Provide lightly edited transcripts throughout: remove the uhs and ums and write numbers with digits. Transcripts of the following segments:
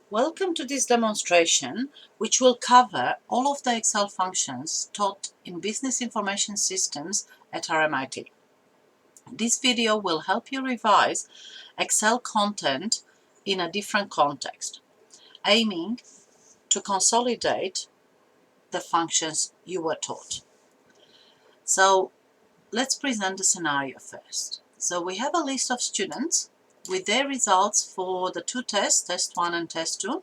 Welcome to this demonstration, which will cover all of the Excel functions taught in Business Information Systems at RMIT. This video will help you revise Excel content in a different context, aiming to consolidate the functions you were taught. So let's present the scenario first. So we have a list of students with their results for the two tests, test 1 and test 2.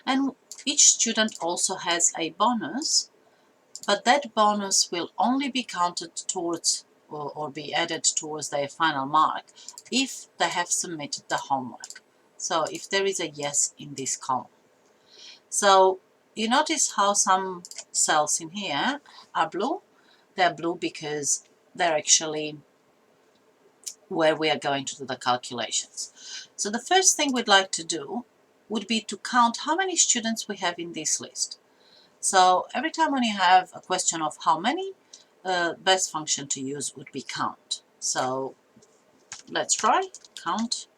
And each student also has a bonus, but that bonus will only be counted towards or be added towards their final mark if they have submitted the homework. So if there is a yes in this column. So you notice how some cells in here are blue. They're blue because they're actually where we are going to do the calculations. So the first thing we'd like to do would be to count how many students we have in this list. So every time when you have a question of how many, best function to use would be count. So let's try count.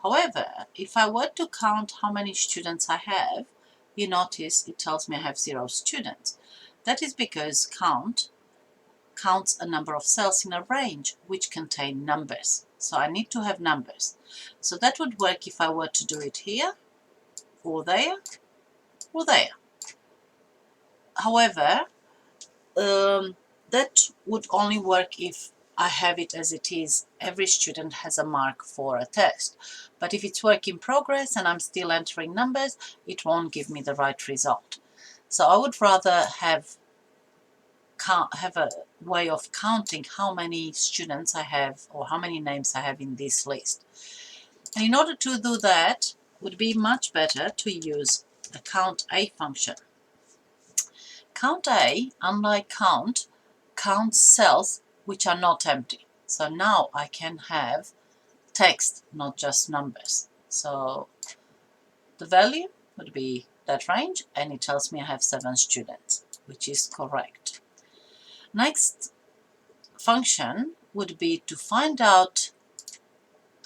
However, if I were to count how many students I have, you notice it tells me I have 0 students. That is because count counts a number of cells in a range which contain numbers. So I need to have numbers. So that would work if I were to do it here, or there, or there. However, that would only work if I have it as it is. Every student has a mark for a test. But if it's work in progress and I'm still entering numbers, it won't give me the right result. So I would rather have a way of counting how many students I have or how many names I have in this list. And in order to do that, it would be much better to use the count A function. Count A, unlike count, counts cells which are not empty. So now I can have text, not just numbers. So the value would be that range, and it tells me I have 7 students, which is correct. Next function would be to find out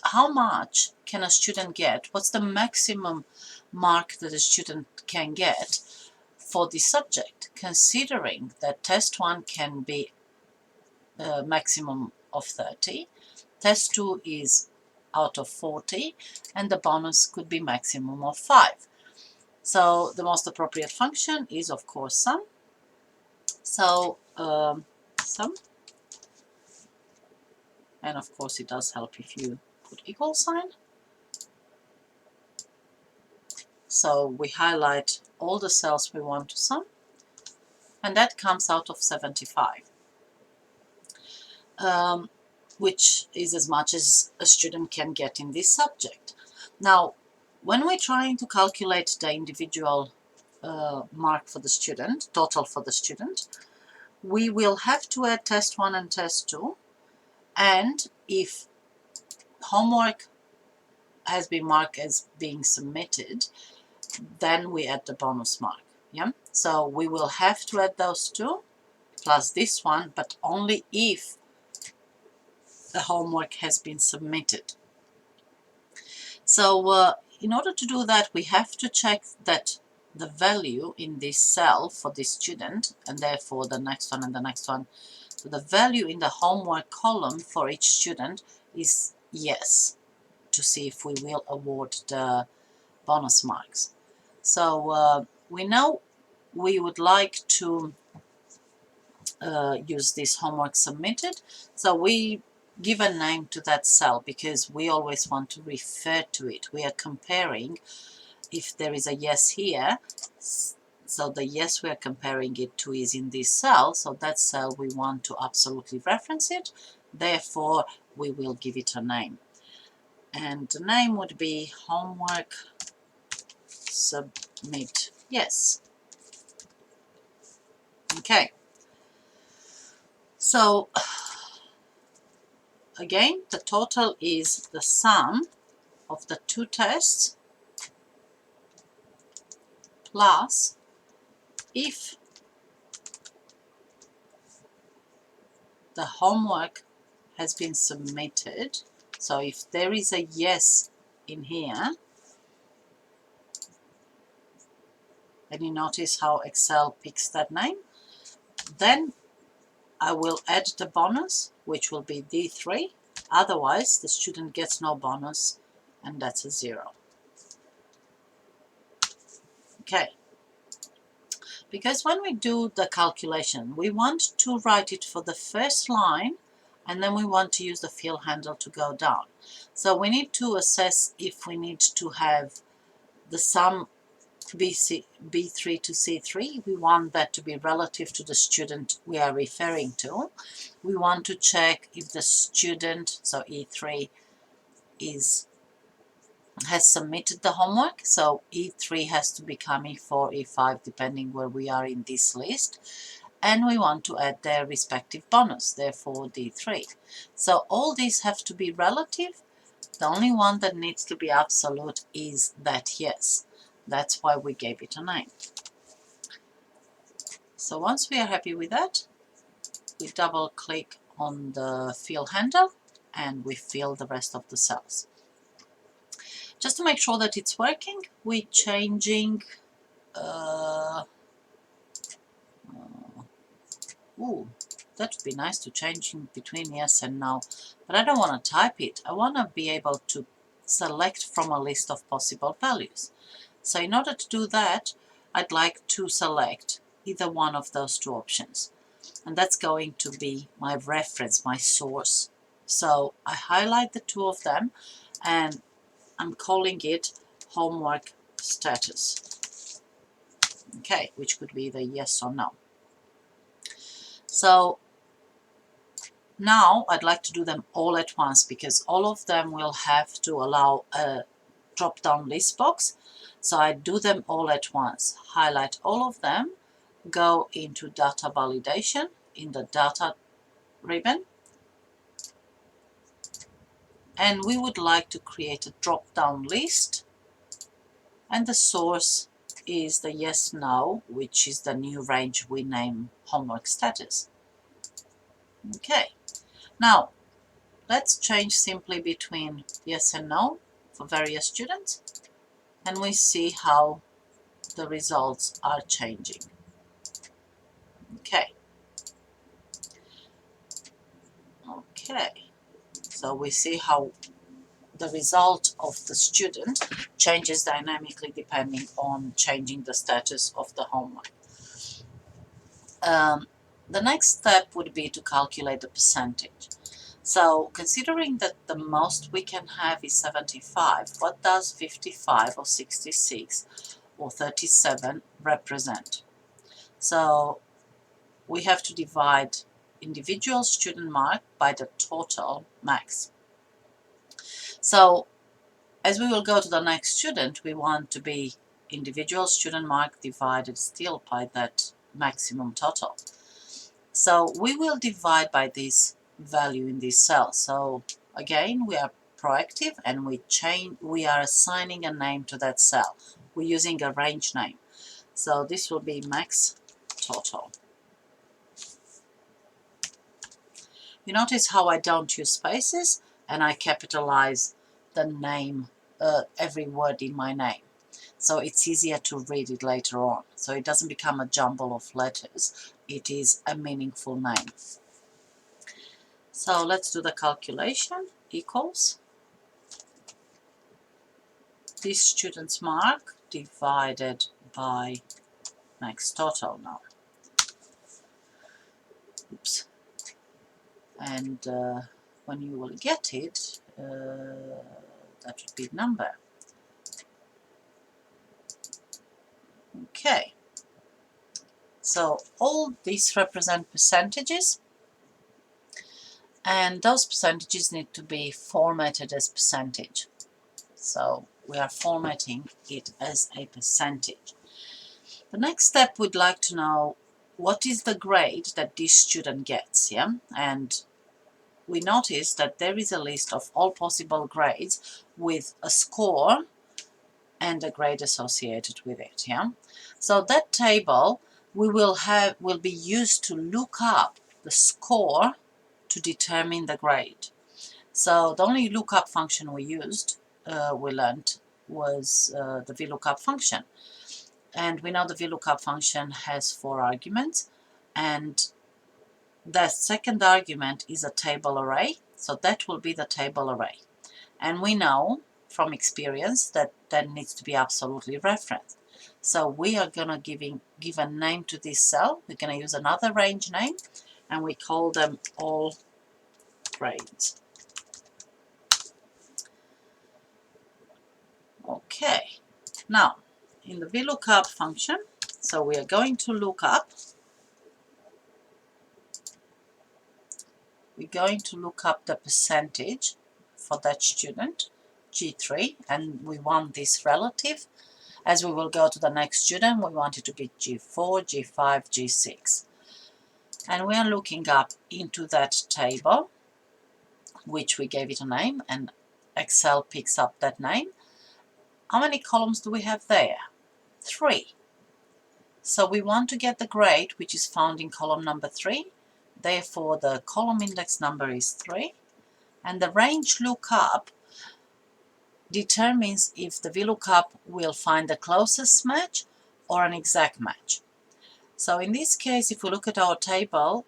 how much can a student get, what's the maximum mark that a student can get for the subject, considering that test 1 can be a maximum of 30, test 2 is out of 40, and the bonus could be maximum of 5. So the most appropriate function is, of course, sum. So sum, and of course it does help if you put equal sign. So we highlight all the cells we want to sum, and that comes out of 75, which is as much as a student can get in this subject. Now, when we're trying to calculate the individual mark for the student, total for the student, we will have to add test 1 and test 2, and if homework has been marked as being submitted, then we add the bonus mark. Yeah, so we will have to add those two plus this one, but only if the homework has been submitted. So in order to do that, we have to check that the value in this cell for this student, and therefore the next one and the next one, so the value in the homework column for each student is yes, to see if we will award the bonus marks. So we know we would like to use this homework submitted. So we give a name to that cell because we always want to refer to it. We are comparing if there is a yes here. So the yes we are comparing it to is in this cell. So that cell we want to absolutely reference it. Therefore, we will give it a name. And the name would be homework submit yes. Okay. So again, the total is the sum of the two tests plus if the homework has been submitted, So if there is a yes in here, and you notice how Excel picks that name, then I will add the bonus, which will be D3. Otherwise, the student gets no bonus, and that's a 0. Okay. Because when we do the calculation, we want to write it for the first line, and then we want to use the fill handle to go down. So we need to assess if we need to have the sum B3 to C3. We want that to be relative to the student we are referring to. We want to check if the student, so E3, has submitted the homework, so E3 has to become E4, E5, depending where we are in this list, and we want to add their respective bonus, therefore D3. So all these have to be relative. The only one that needs to be absolute is that yes. That's why we gave it a name. So once we are happy with that, we double click on the fill handle and we fill the rest of the cells. Just to make sure that it's working, we're changing that would be nice to change in between yes and no, but I don't want to type it. I want to be able to select from a list of possible values. So in order to do that, I'd like to select either one of those two options. And that's going to be my reference, my source. So I highlight the two of them and I'm calling it homework status. Okay, which could be either yes or no. So now I'd like to do them all at once because all of them will have to allow a drop-down list box. So I do them all at once. Highlight all of them, go into data validation in the data ribbon, and we would like to create a drop-down list, and the source is the yes no, which is the new range we name homework status. Okay, now let's change simply between yes and no for various students, and we see how the results are changing. Okay, so we see how the result of the student changes dynamically depending on changing the status of the homework. The next step would be to calculate the percentage. So considering that the most we can have is 75, what does 55 or 66 or 37 represent? So we have to divide individual student mark by the total max. So as we will go to the next student, we want to be individual student mark divided still by that maximum total. So we will divide by this value in this cell. So again, we are proactive and we are assigning a name to that cell. We're using a range name. So this will be max total. You notice how I don't use spaces and I capitalize the name, every word in my name. So it's easier to read it later on. So it doesn't become a jumble of letters. It is a meaningful name. So let's do the calculation. Equals this student's mark divided by max total now. Oops. And when you will get it, that would be number. Okay. So all these represent percentages, and those percentages need to be formatted as percentage. So we are formatting it as a percentage. The next step, we'd like to know what is the grade that this student gets, yeah? And we notice that there is a list of all possible grades with a score and a grade associated with it, yeah? So that table will be used to look up the score to determine the grade. So the only lookup function we learned was the VLOOKUP function. And we know the VLOOKUP function has 4 arguments, and the second argument is a table array, so that will be the table array. And we know from experience that that needs to be absolutely referenced. So we are going to give a name to this cell. We're going to use another range name, and we call them all grades. Okay, now in the VLOOKUP function, so we are going to look up, we're going to look up the percentage for that student, G3, and we want this relative. As we will go to the next student, we want it to be G4, G5, G6. And we are looking up into that table, which we gave it a name, and Excel picks up that name. How many columns do we have there? 3. So we want to get the grade, which is found in column number 3. Therefore, the column index number is 3. And the range lookup determines if the VLOOKUP will find the closest match or an exact match. So in this case, if we look at our table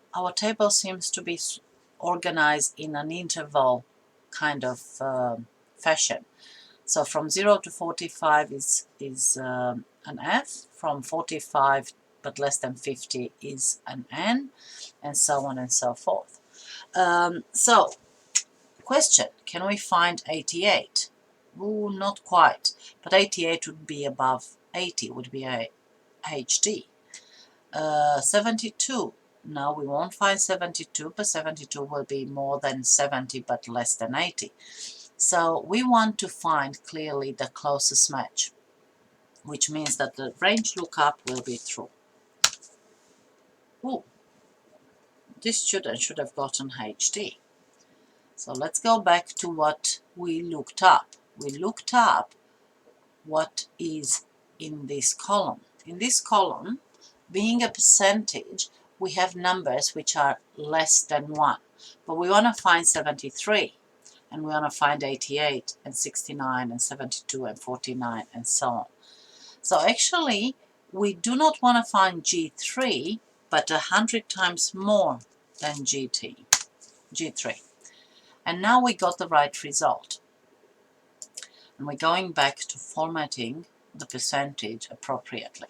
seems to be organized in an interval kind of fashion. So from 0 to 45 is an F, from 45 but less than 50 is an N, and so on and so forth. So, question, can we find 88? Ooh, not quite, but 88 would be above 80, would be a HD. 72, no, we won't find 72, but 72 will be more than 70 but less than 80. So we want to find clearly the closest match, which means that the range lookup will be true. Ooh, this student should have gotten HD. So let's go back to what we looked up. We looked up what is in this column. In this column, being a percentage, we have numbers which are less than 1. But we want to find 73, and we want to find 88, and 69, and 72, and 49, and so on. So actually, we do not want to find G3, but 100 times more than G3. And now we got the right result. And we're going back to formatting the percentage appropriately.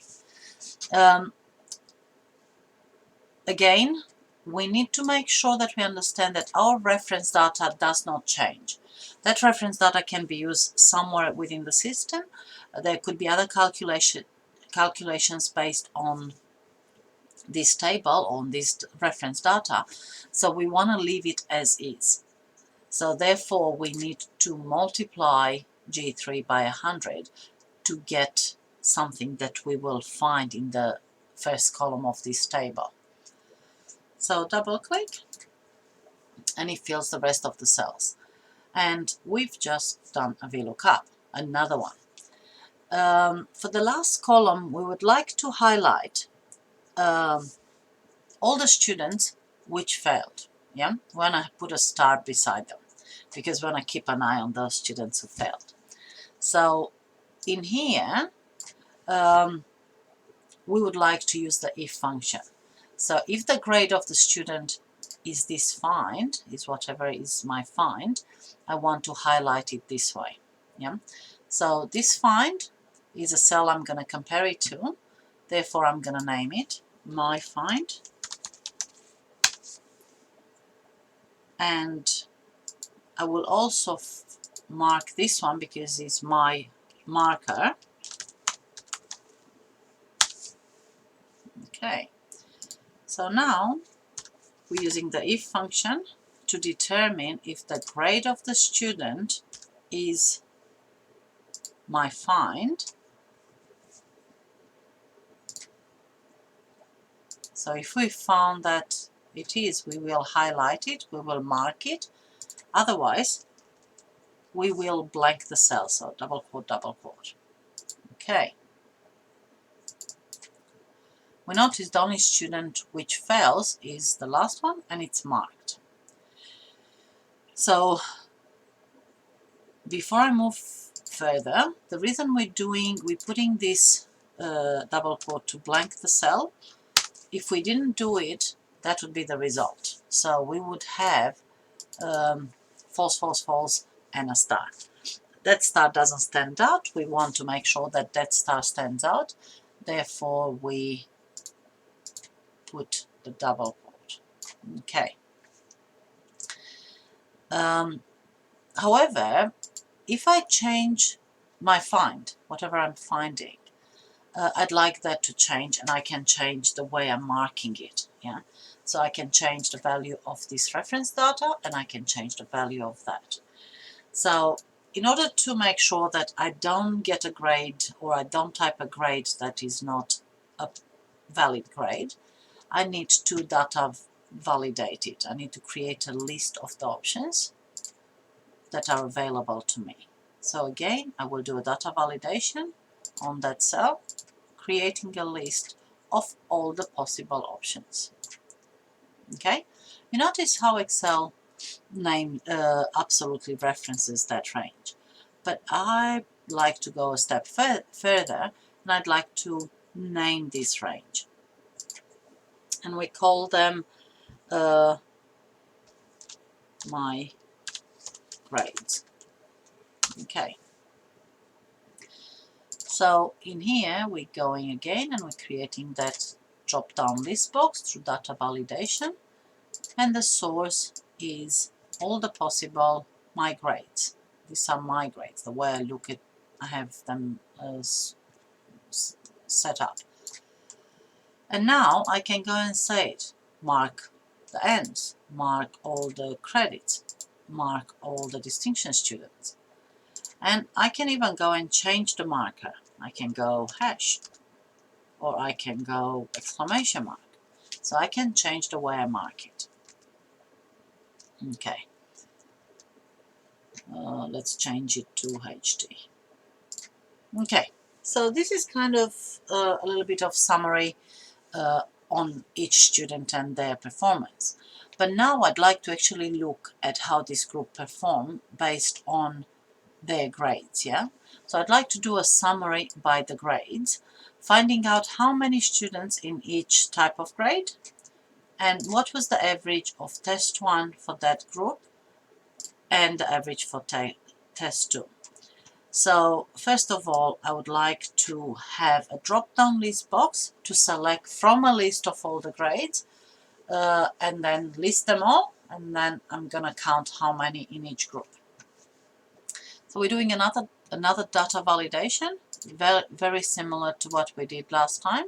Again, we need to make sure that we understand that our reference data does not change. That reference data can be used somewhere within the system. There could be other calculations based on this table, on this reference data. So we want to leave it as is. So therefore, we need to multiply G3 by 100 to get something that we will find in the first column of this table. So double click, and it fills the rest of the cells. And we've just done a VLOOKUP, another one. For the last column, we would like to highlight all the students which failed. Yeah, when I put a star beside them, because we want to keep an eye on those students who failed. So in here, we would like to use the if function. So if the grade of the student is this find, is whatever is my find, I want to highlight it this way. Yeah. So this find is a cell I'm going to compare it to. Therefore, I'm going to name it my find. And I will also mark this one because it's my marker. Okay. So now we're using the if function to determine if the grade of the student is my find. So if we found that it is, we will highlight it, we will mark it. Otherwise, we will blank the cell, so double quote, double quote. Okay. We notice the only student which fails is the last one, and it's marked. So before I move further, the reason we're putting this double quote to blank the cell, if we didn't do it, that would be the result. So we would have false, false, false, and a star. That star doesn't stand out. We want to make sure that that star stands out. Therefore, we put the double quote. Okay. However, if I change my find, whatever I'm finding, I'd like that to change, and I can change the way I'm marking it. Yeah. So I can change the value of this reference data, and I can change the value of that. So in order to make sure that I don't get a grade, or I don't type a grade that is not a valid grade, I need to data validate it. I need to create a list of the options that are available to me. So again, I will do a data validation on that cell, creating a list of all the possible options. Okay, you notice how Excel absolutely references that range, but I like to go a step further, and I'd like to name this range, and we call them my grades. Okay, so in here we're going again, and we're creating that drop down list box through data validation, and the source is all the possible my grades. These are my grades, the way I look at, I have them set up. And now I can go and say it, mark the ends, mark all the credits, mark all the distinction students. And I can even go and change the marker. I can go hash, or I can go exclamation mark. So I can change the way I mark it. Okay. Let's change it to HD. Okay, so this is kind of a little bit of summary on each student and their performance. But now I'd like to actually look at how this group performed based on their grades, yeah? So I'd like to do a summary by the grades, finding out how many students in each type of grade, and what was the average of test 1 for that group, and the average for test 2. So first of all, I would like to have a drop-down list box to select from a list of all the grades, and then list them all, and then I'm gonna count how many in each group. So we're doing another data validation, very similar to what we did last time.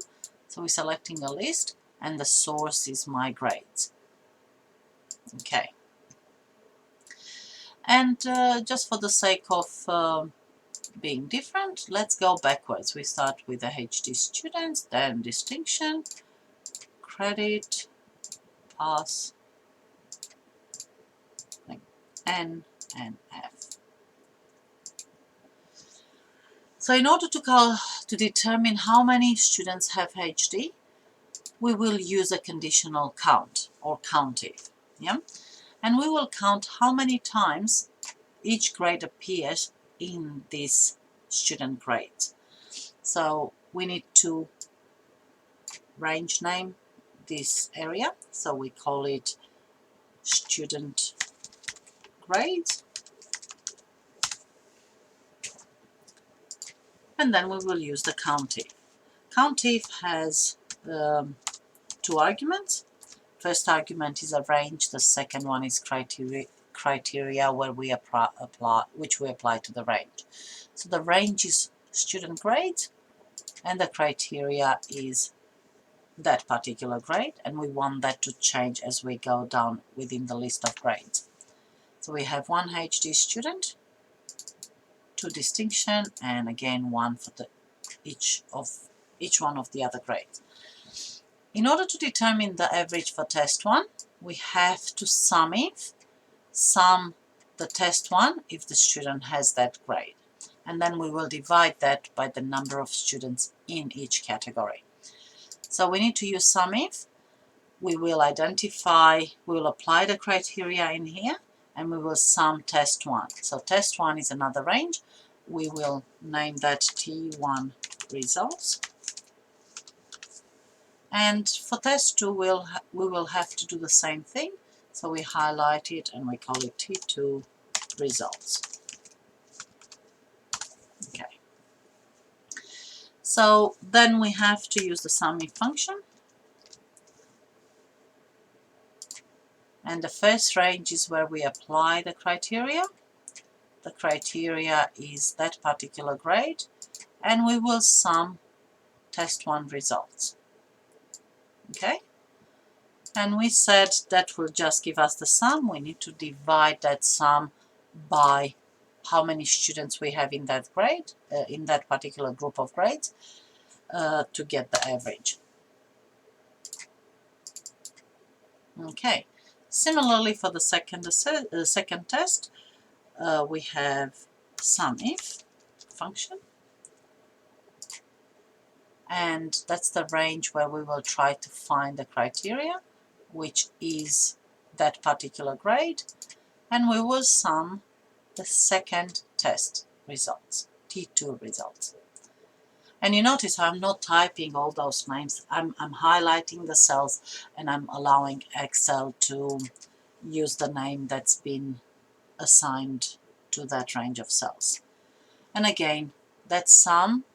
So we're selecting a list, and the source is my grades. Okay. And just for the sake of being different, let's go backwards. We start with the HD students, then distinction, credit, pass, like N and F. So in order to determine how many students have HD, we will use a conditional count, or countif, yeah? And we will count how many times each grade appears in this student grade. So we need to range name this area, so we call it student grades, and then we will use the countif. Countif has 2 arguments. First argument is a range, the second one is criteria where we apply to the range. So the range is student grade, and the criteria is that particular grade, and we want that to change as we go down within the list of grades. So we have 1 HD student, 2 distinction, and again 1 for each one of the other grades. In order to determine the average for test 1, we have to sum the test 1 if the student has that grade, and then we will divide that by the number of students in each category. So we need to use SUMIF. We will apply the criteria in here. and we will sum test1. So test1 is another range. We will name that T1 results. And for test2, we will have to do the same thing. So we highlight it and we call it T2 results. Okay. So then we have to use the summing function. And the first range is where we apply the criteria. The criteria is that particular grade, and we will sum test1 results. Okay? And we said that will just give us the sum. We need to divide that sum by how many students we have in that grade, in that particular group of grades, to get the average. Okay. Similarly, for the second test, we have SUMIF function, and that's the range where we will try to find the criteria, which is that particular grade, and we will sum the second test results, T2 results. And you notice I'm not typing all those names. I'm highlighting the cells, and I'm allowing Excel to use the name that's been assigned to that range of cells. And again, that sum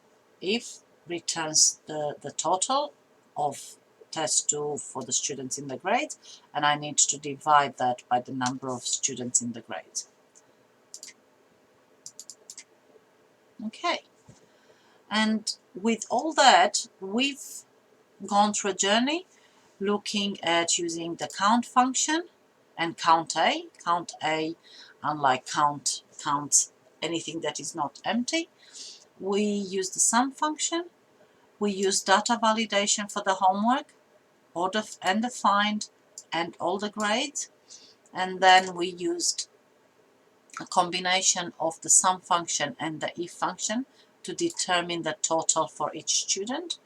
if returns the total of test 2 for the students in the grade, and I need to divide that by the number of students in the grade. Okay, and with all that, we've gone through a journey looking at using the count function and count A. Count A, unlike count anything that is not empty. We use the sum function. We use data validation for the homework, order and the find, and all the grades. And then we used a combination of the sum function and the if function to determine the total for each student.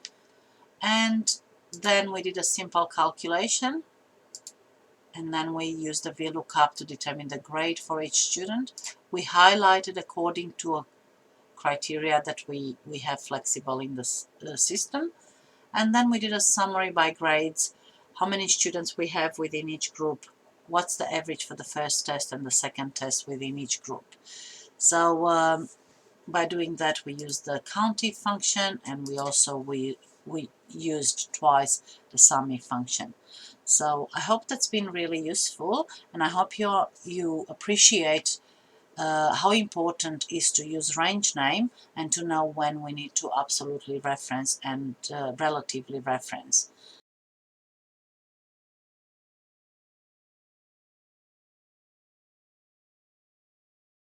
And then we did a simple calculation, and then we used the VLOOKUP to determine the grade for each student. We highlighted according to a criteria that we have flexible in the system. And then we did a summary by grades, how many students we have within each group, what's the average for the first test and the second test within each group. So by doing that, we used the COUNTIF function, and we used twice the SUMIF function. So I hope that's been really useful, and I hope you appreciate how important is to use range name and to know when we need to absolutely reference and relatively reference.